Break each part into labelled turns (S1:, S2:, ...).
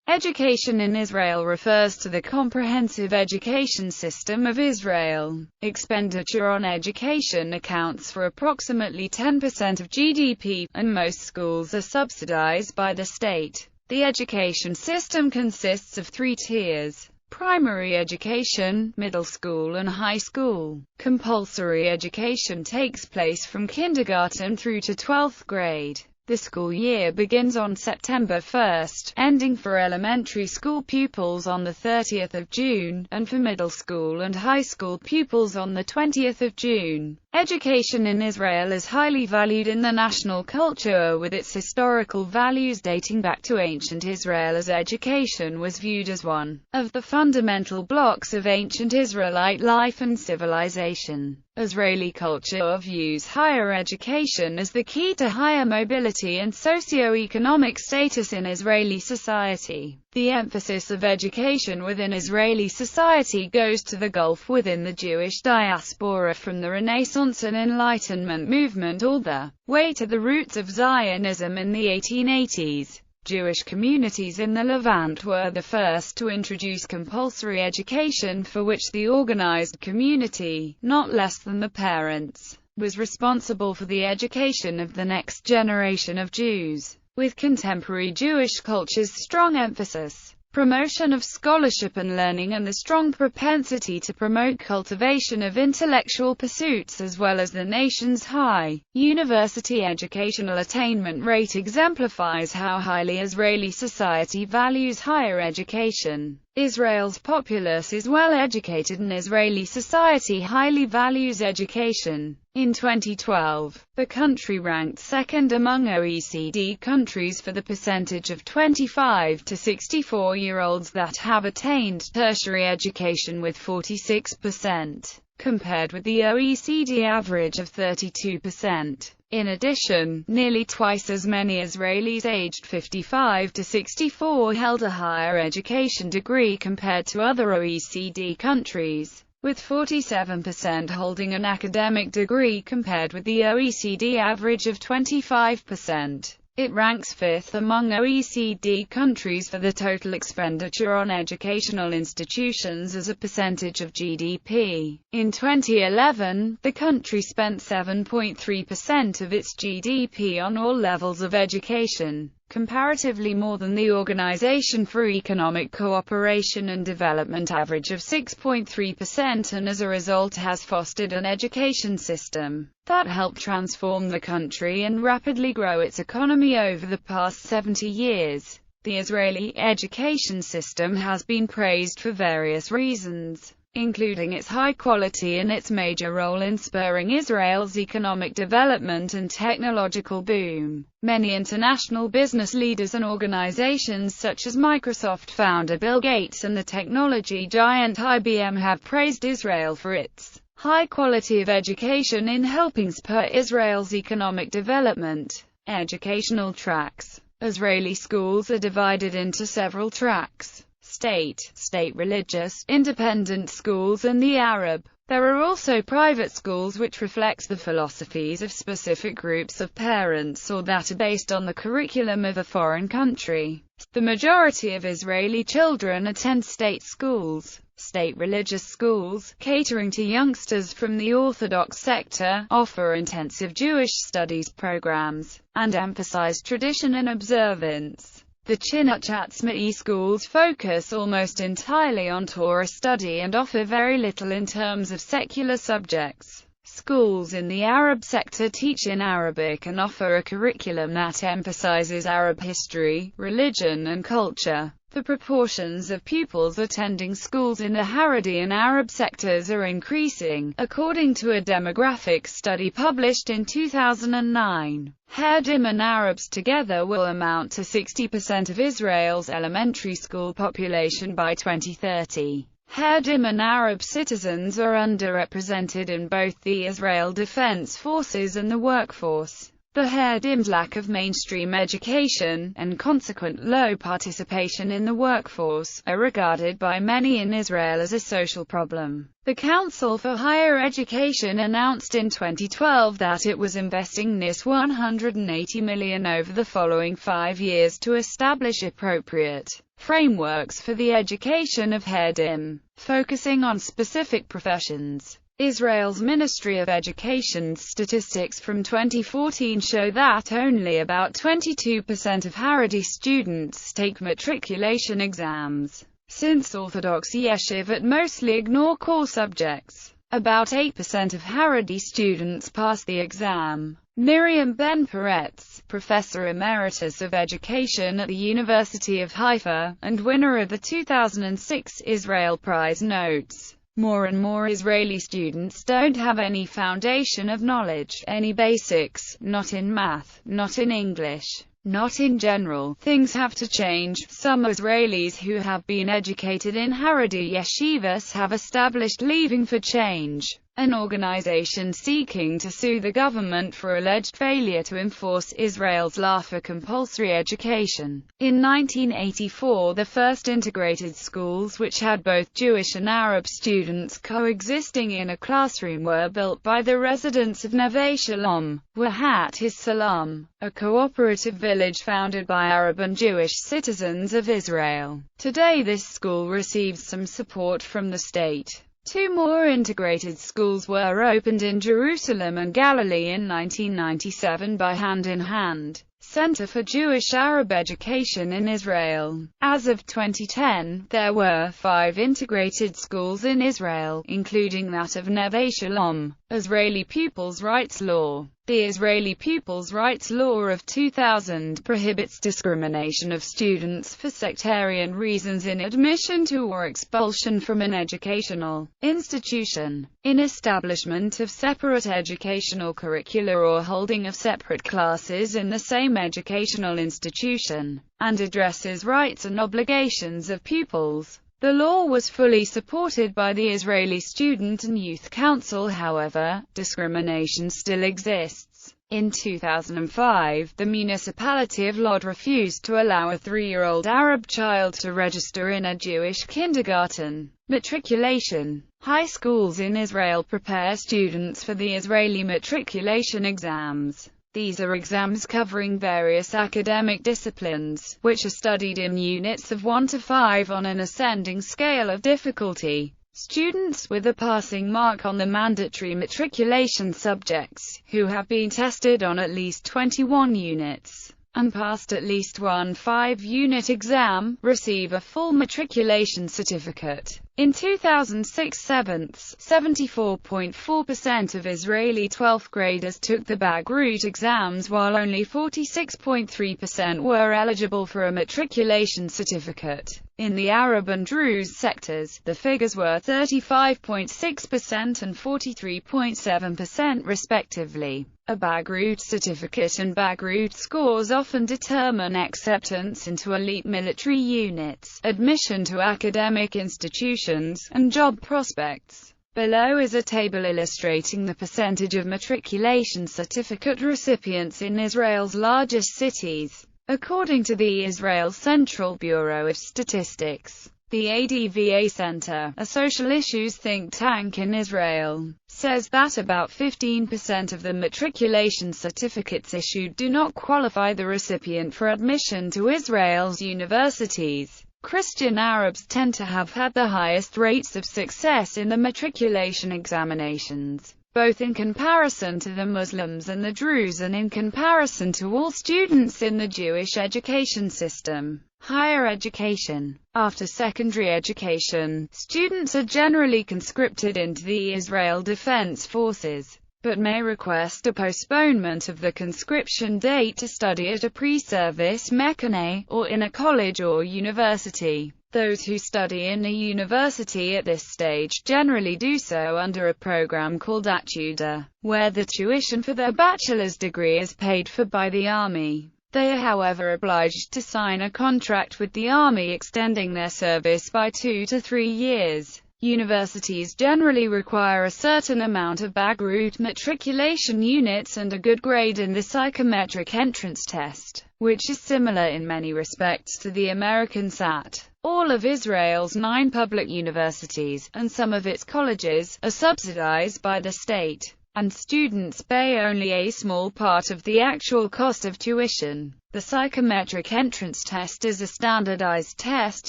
S1: Education in Israel refers to the comprehensive education system of Israel. Expenditure on education accounts for approximately 10% of GDP, and most schools are subsidized by the state. The education system consists of 3 tiers: primary education, middle school and high school. Compulsory education takes place from kindergarten through to 12th grade. The school year begins on September 1st, ending for elementary school pupils on the 30th of June, and for middle school and high school pupils on the 20th of June. Education in Israel is highly valued in the national culture, with its historical values dating back to ancient Israel, as education was viewed as one of the fundamental blocks of ancient Israelite life and civilization. Israeli culture views higher education as the key to higher mobility and socio-economic status in Israeli society. The emphasis of education within Israeli society goes to the gulf within the Jewish diaspora, from the Renaissance and Enlightenment movement all the way to the roots of Zionism in the 1880s. Jewish communities in the Levant were the first to introduce compulsory education, for which the organized community, not less than the parents, was responsible for the education of the next generation of Jews. With contemporary Jewish culture's strong emphasis, promotion of scholarship and learning, and the strong propensity to promote cultivation of intellectual pursuits, as well as the nation's high university educational attainment rate, exemplifies how highly Israeli society values higher education. Israel's populace is well educated, and Israeli society highly values education. In 2012, the country ranked second among OECD countries for the percentage of 25 to 64-year-olds that have attained tertiary education, with 46%, compared with the OECD average of 32%. In addition, nearly twice as many Israelis aged 55 to 64 held a higher education degree compared to other OECD countries, with 47% holding an academic degree compared with the OECD average of 25%. It ranks fifth among OECD countries for the total expenditure on educational institutions as a percentage of GDP. In 2011, the country spent 7.3% of its GDP on all levels of education, comparatively more than the Organization for Economic Cooperation and Development average of 6.3%, and as a result has fostered an education system that helped transform the country and rapidly grow its economy over the past 70 years. The Israeli education system has been praised for various reasons, including its high quality and its major role in spurring Israel's economic development and technological boom. Many international business leaders and organizations such as Microsoft founder Bill Gates and the technology giant IBM have praised Israel for its high quality of education in helping spur Israel's economic development. Educational tracks. Israeli schools are divided into several tracks: state religious, independent schools, and the Arab. There are also private schools which reflect the philosophies of specific groups of parents, or that are based on the curriculum of a foreign country. The majority of Israeli children attend state schools. State religious schools, catering to youngsters from the Orthodox sector, offer intensive Jewish studies programs, and emphasize tradition and observance. The Chinuch Atzma'i schools focus almost entirely on Torah study and offer very little in terms of secular subjects. Schools in the Arab sector teach in Arabic and offer a curriculum that emphasizes Arab history, religion and culture. The proportions of pupils attending schools in the Haredi and Arab sectors are increasing, according to a demographic study published in 2009. Haredim and Arabs together will amount to 60% of Israel's elementary school population by 2030. Haredim and Arab citizens are underrepresented in both the Israel Defense Forces and the workforce. The Haredim's lack of mainstream education, and consequent low participation in the workforce, are regarded by many in Israel as a social problem. The Council for Higher Education announced in 2012 that it was investing NIS $180 million over the following 5 years to establish appropriate frameworks for the education of Haredim, focusing on specific professions. Israel's Ministry of Education's statistics from 2014 show that only about 22% of Haredi students take matriculation exams. Since Orthodox yeshivot mostly ignore core subjects, about 8% of Haredi students pass the exam. Miriam Ben-Peretz, Professor Emeritus of Education at the University of Haifa, and winner of the 2006 Israel Prize notes, more and more Israeli students don't have any foundation of knowledge, any basics, not in math, not in English, not in general. Things have to change. Some Israelis who have been educated in Haredi yeshivas have established Leaving for Change, an organization seeking to sue the government for alleged failure to enforce Israel's law for compulsory education. In 1984, the first integrated schools which had both Jewish and Arab students coexisting in a classroom were built by the residents of Neve Shalom, Wahat Salam, a cooperative village founded by Arab and Jewish citizens of Israel. Today this school receives some support from the state. 2 more integrated schools were opened in Jerusalem and Galilee in 1997 by Hand in Hand, Center for Jewish Arab Education in Israel. As of 2010, there were 5 integrated schools in Israel, including that of Neve Shalom. Israeli Pupils' Rights Law. The Israeli Pupils' Rights Law of 2000 prohibits discrimination of students for sectarian reasons in admission to or expulsion from an educational institution, in establishment of separate educational curricula or holding of separate classes in the same educational institution, and addresses rights and obligations of pupils. The law was fully supported by the Israeli Student and Youth Council. However, discrimination still exists. In 2005, the municipality of Lod refused to allow a 3-year-old Arab child to register in a Jewish kindergarten. Matriculation. High schools in Israel prepare students for the Israeli matriculation exams. These are exams covering various academic disciplines, which are studied in units of 1 to 5 on an ascending scale of difficulty. Students with a passing mark on the mandatory matriculation subjects, who have been tested on at least 21 units, and passed at least one 5-unit exam, receive a full matriculation certificate. In 2006, 74.4% of Israeli 12th graders took the Bagrut exams, while only 46.3% were eligible for a matriculation certificate. In the Arab and Druze sectors, the figures were 35.6% and 43.7% respectively. A Bagrut certificate and Bagrut scores often determine acceptance into elite military units, admission to academic institutions, and job prospects. Below is a table illustrating the percentage of matriculation certificate recipients in Israel's largest cities. According to the Israel Central Bureau of Statistics, the ADVA Center, a social issues think tank in Israel, says that about 15% of the matriculation certificates issued do not qualify the recipient for admission to Israel's universities. Christian Arabs tend to have had the highest rates of success in the matriculation examinations, both in comparison to the Muslims and the Druze and in comparison to all students in the Jewish education system. Higher education. After secondary education, students are generally conscripted into the Israel Defense Forces, but may request a postponement of the conscription date to study at a pre-service mechane, or in a college or university. Those who study in a university at this stage generally do so under a program called Attribution, where the tuition for their bachelor's degree is paid for by the army. They are however obliged to sign a contract with the army extending their service by 2 to 3 years. Universities generally require a certain amount of Bagrut matriculation units and a good grade in the psychometric entrance test, which is similar in many respects to the American SAT. All of Israel's 9 public universities, and some of its colleges, are subsidized by the state, and students pay only a small part of the actual cost of tuition. The psychometric entrance test is a standardized test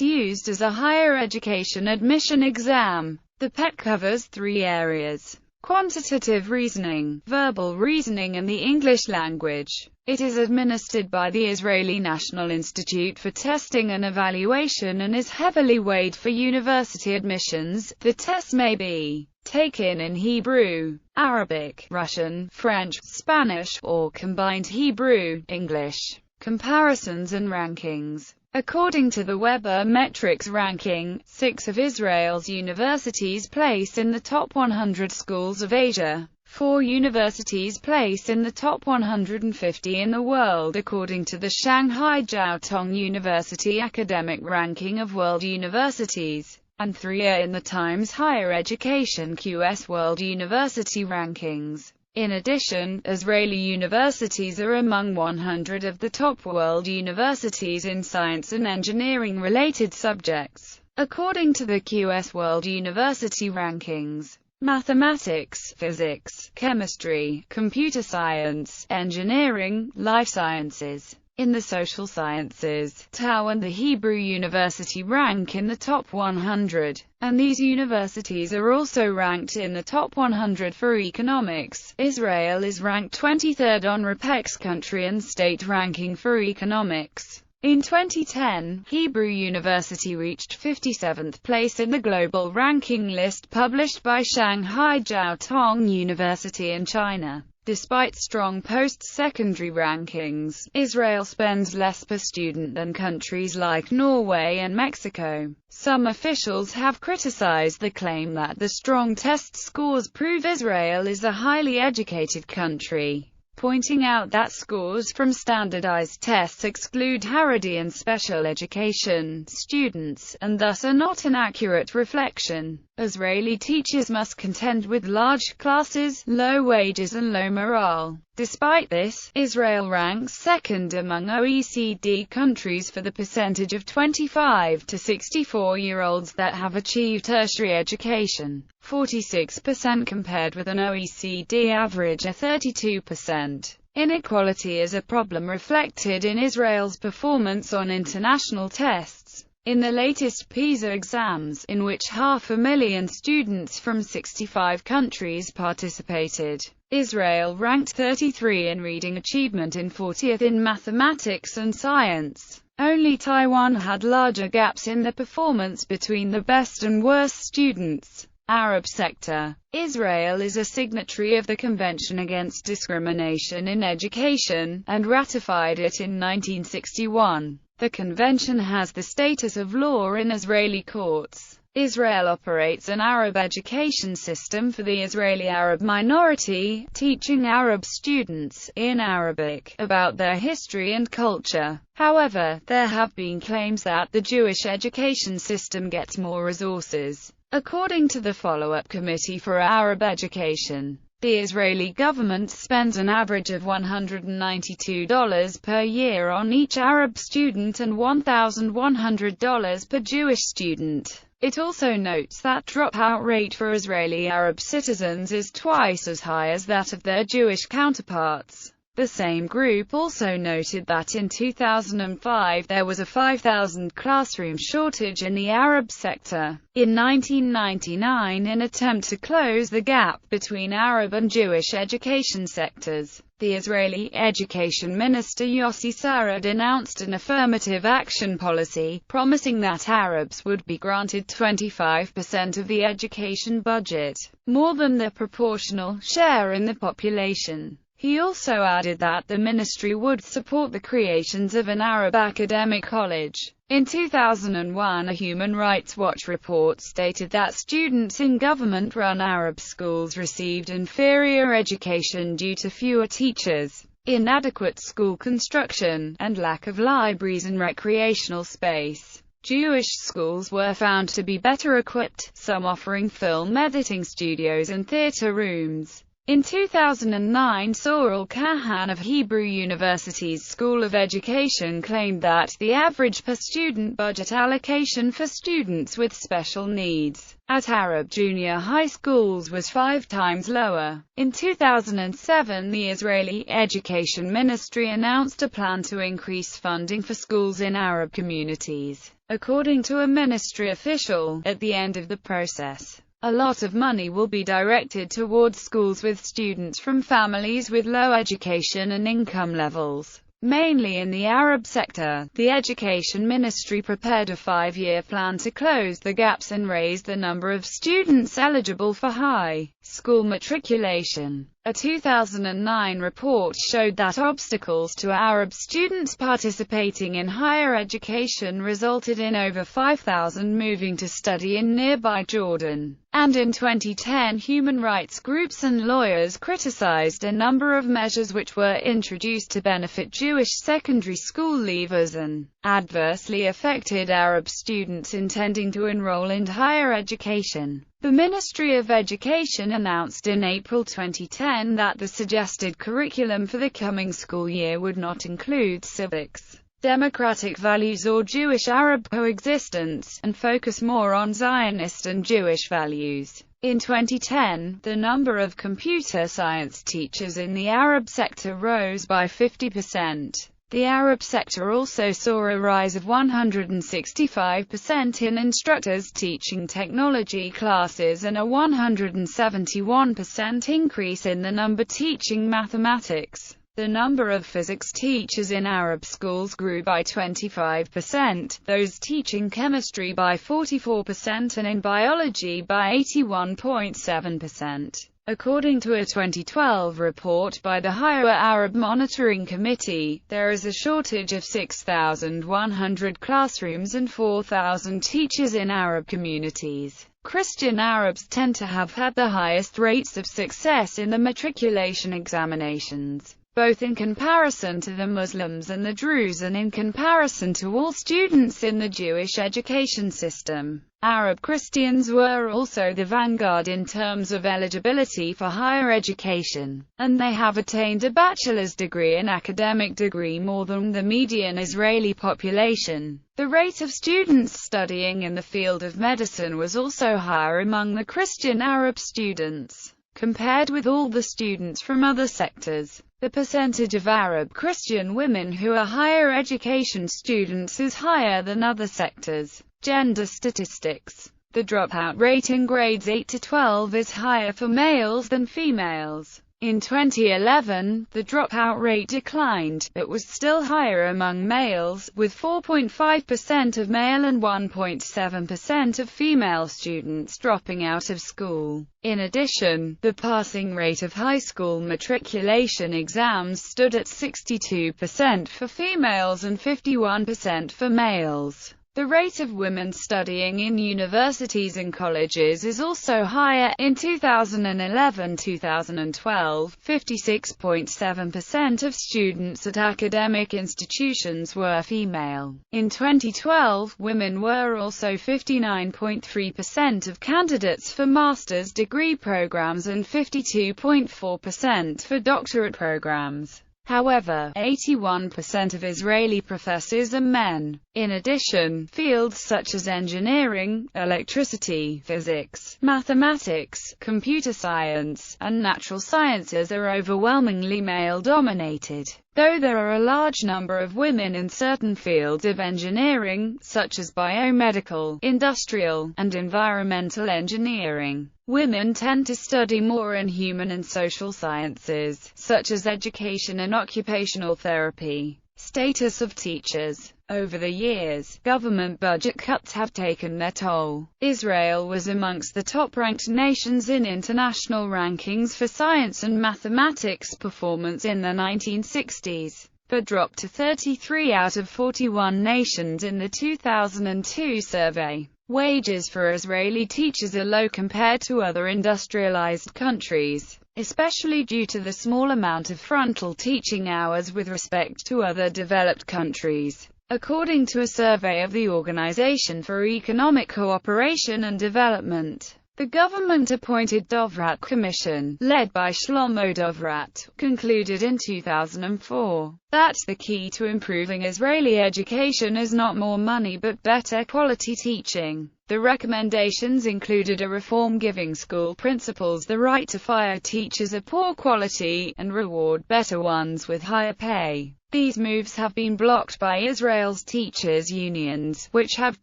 S1: used as a higher education admission exam. The PET covers 3 areas: quantitative reasoning, verbal reasoning and the English language. It is administered by the Israeli National Institute for Testing and Evaluation and is heavily weighed for university admissions. The test may be taken in Hebrew, Arabic, Russian, French, Spanish, or combined Hebrew, English. Comparisons and rankings. According to the Weber Metrics ranking, 6 of Israel's universities place in the top 100 schools of Asia. 4 universities place in the top 150 in the world according to the Shanghai Jiao Tong University Academic Ranking of World Universities, and 3 are in the Times Higher Education QS World University Rankings. In addition, Israeli universities are among 100 of the top world universities in science and engineering-related subjects, according to the QS World University Rankings. Mathematics, physics, chemistry, computer science, engineering, life sciences. In the social sciences, TAU and the Hebrew University rank in the top 100, and these universities are also ranked in the top 100 for economics. Israel is ranked 23rd on RAPEC's country and state ranking for economics. In 2010, Hebrew University reached 57th place in the global ranking list published by Shanghai Jiao Tong University in China. Despite strong post-secondary rankings, Israel spends less per student than countries like Norway and Mexico. Some officials have criticized the claim that the strong test scores prove Israel is a highly educated country, pointing out that scores from standardized tests exclude Haredi and special education students, and thus are not an accurate reflection. Israeli teachers must contend with large classes, low wages and low morale. Despite this, Israel ranks second among OECD countries for the percentage of 25 to 64-year-olds that have achieved tertiary education, 46% compared with an OECD average of 32%. Inequality is a problem reflected in Israel's performance on international tests. In the latest PISA exams, in which 500,000 students from 65 countries participated, Israel ranked 33 in reading achievement and 40th in mathematics and science. Only Taiwan had larger gaps in the performance between the best and worst students. Arab sector. Israel is a signatory of the Convention Against Discrimination in Education, and ratified it in 1961. The convention has the status of law in Israeli courts. Israel operates an Arab education system for the Israeli Arab minority, teaching Arab students, in Arabic, about their history and culture. However, there have been claims that the Jewish education system gets more resources. According to the Follow-up Committee for Arab Education, the Israeli government spends an average of $192 per year on each Arab student and $1,100 per Jewish student. It also notes that dropout rate for Israeli Arab citizens is twice as high as that of their Jewish counterparts. The same group also noted that in 2005 there was a 5,000 classroom shortage in the Arab sector. In 1999, in an attempt to close the gap between Arab and Jewish education sectors, the Israeli Education Minister Yossi Sarid announced an affirmative action policy, promising that Arabs would be granted 25% of the education budget, more than the proportional share in the population. He also added that the ministry would support the creations of an Arab academic college. In 2001, a Human Rights Watch report stated that students in government-run Arab schools received inferior education due to fewer teachers, inadequate school construction, and lack of libraries and recreational space. Jewish schools were found to be better equipped, some offering film editing studios and theater rooms. In 2009, Sorel Kahan of Hebrew University's School of Education claimed that the average per-student budget allocation for students with special needs at Arab junior high schools was 5 times lower. In 2007, the Israeli Education Ministry announced a plan to increase funding for schools in Arab communities. According to a ministry official, at the end of the process, a lot of money will be directed towards schools with students from families with low education and income levels, mainly in the Arab sector. The Education Ministry prepared a 5-year plan to close the gaps and raise the number of students eligible for high school matriculation. A 2009 report showed that obstacles to Arab students participating in higher education resulted in over 5,000 moving to study in nearby Jordan. And in 2010, human rights groups and lawyers criticized a number of measures which were introduced to benefit Jewish secondary school leavers and adversely affected Arab students intending to enroll in higher education. The Ministry of Education announced in April 2010 that the suggested curriculum for the coming school year would not include civics, democratic values or Jewish-Arab coexistence, and focus more on Zionist and Jewish values. In 2010, the number of computer science teachers in the Arab sector rose by 50%. The Arab sector also saw a rise of 165% in instructors teaching technology classes and a 171% increase in the number teaching mathematics. The number of physics teachers in Arab schools grew by 25%, those teaching chemistry by 44% and in biology by 81.7%. According to a 2012 report by the Higher Arab Monitoring Committee, there is a shortage of 6,100 classrooms and 4,000 teachers in Arab communities. Christian Arabs tend to have had the highest rates of success in the matriculation examinations, both in comparison to the Muslims and the Druze and in comparison to all students in the Jewish education system. Arab Christians were also the vanguard in terms of eligibility for higher education, and they have attained a bachelor's degree and academic degree more than the median Israeli population. The rate of students studying in the field of medicine was also higher among the Christian Arab students, compared with all the students from other sectors. The percentage of Arab Christian women who are higher education students is higher than other sectors. Gender statistics. The dropout rate in grades 8 to 12 is higher for males than females. In 2011, the dropout rate declined, but was still higher among males, with 4.5% of male and 1.7% of female students dropping out of school. In addition, the passing rate of high school matriculation exams stood at 62% for females and 51% for males. The rate of women studying in universities and colleges is also higher. In 2011-2012, 56.7% of students at academic institutions were female. In 2012, women were also 59.3% of candidates for master's degree programs and 52.4% for doctorate programs. However, 81% of Israeli professors are men. In addition, fields such as engineering, electricity, physics, mathematics, computer science, and natural sciences are overwhelmingly male-dominated, though there are a large number of women in certain fields of engineering, such as biomedical, industrial, and environmental engineering. Women tend to study more in human and social sciences, such as education and occupational therapy. Status of teachers. Over the years, government budget cuts have taken their toll. Israel was amongst the top-ranked nations in international rankings for science and mathematics performance in the 1960s, but dropped to 33 out of 41 nations in the 2002 survey. Wages for Israeli teachers are low compared to other industrialized countries, especially due to the small amount of frontal teaching hours with respect to other developed countries. according to a survey of the Organization for Economic Cooperation and Development. The government-appointed Dovrat Commission, led by Shlomo Dovrat, concluded in 2004 that the key to improving Israeli education is not more money but better quality teaching. The recommendations included a reform giving school principals the right to fire teachers of poor quality, and reward better ones with higher pay. These moves have been blocked by Israel's teachers' unions, which have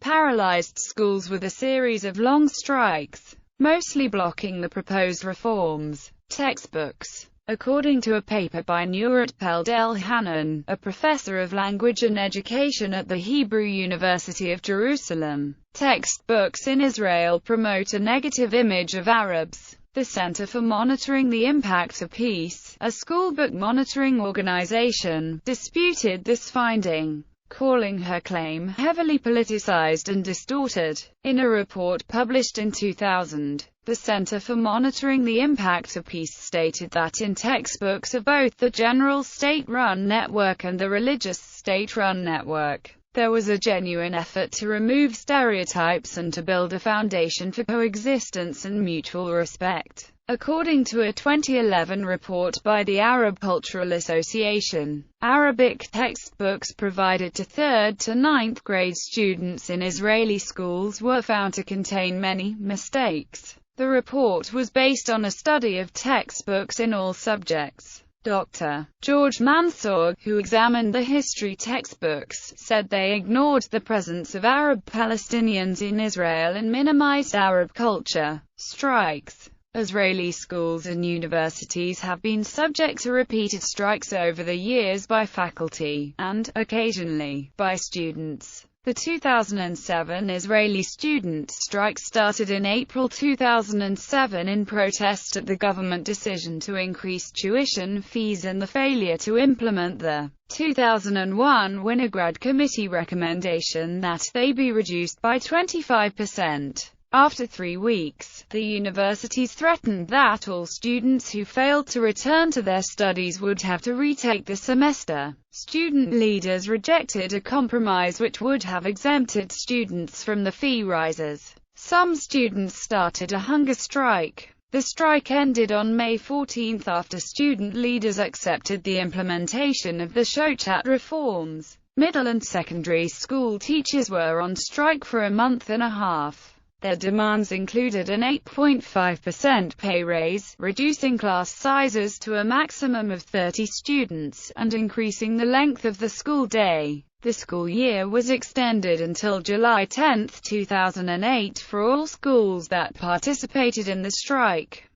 S1: paralyzed schools with a series of long strikes, mostly blocking the proposed reforms. Textbooks. According to a paper by Nurat Peld-Elhanan, a professor of language and education at the Hebrew University of Jerusalem, textbooks in Israel promote a negative image of Arabs. The Center for Monitoring the Impact of Peace, a schoolbook monitoring organization, disputed this finding, calling her claim heavily politicized and distorted. In a report published in 2000, the Center for Monitoring the Impact of Peace stated that in textbooks of both the general state-run network and the religious state-run network, there was a genuine effort to remove stereotypes and to build a foundation for coexistence and mutual respect. According to a 2011 report by the Arab Cultural Association, Arabic textbooks provided to 3rd to 9th grade students in Israeli schools were found to contain many mistakes. The report was based on a study of textbooks in all subjects. Dr. George Mansour, who examined the history textbooks, said they ignored the presence of Arab Palestinians in Israel and minimized Arab culture. Strikes. Israeli schools and universities have been subject to repeated strikes over the years by faculty, and, occasionally, by students. The 2007 Israeli student strike started in April 2007 in protest at the government decision to increase tuition fees and the failure to implement the 2001 Winograd Committee recommendation that they be reduced by 25%. After 3 weeks, the universities threatened that all students who failed to return to their studies would have to retake the semester. Student leaders rejected a compromise which would have exempted students from the fee rises. Some students started a hunger strike. The strike ended on May 14 after student leaders accepted the implementation of the Shochat reforms. Middle and secondary school teachers were on strike for a month and a half. Their demands included an 8.5% pay raise, reducing class sizes to a maximum of 30 students, and increasing the length of the school day. The school year was extended until July 10, 2008 for all schools that participated in the strike.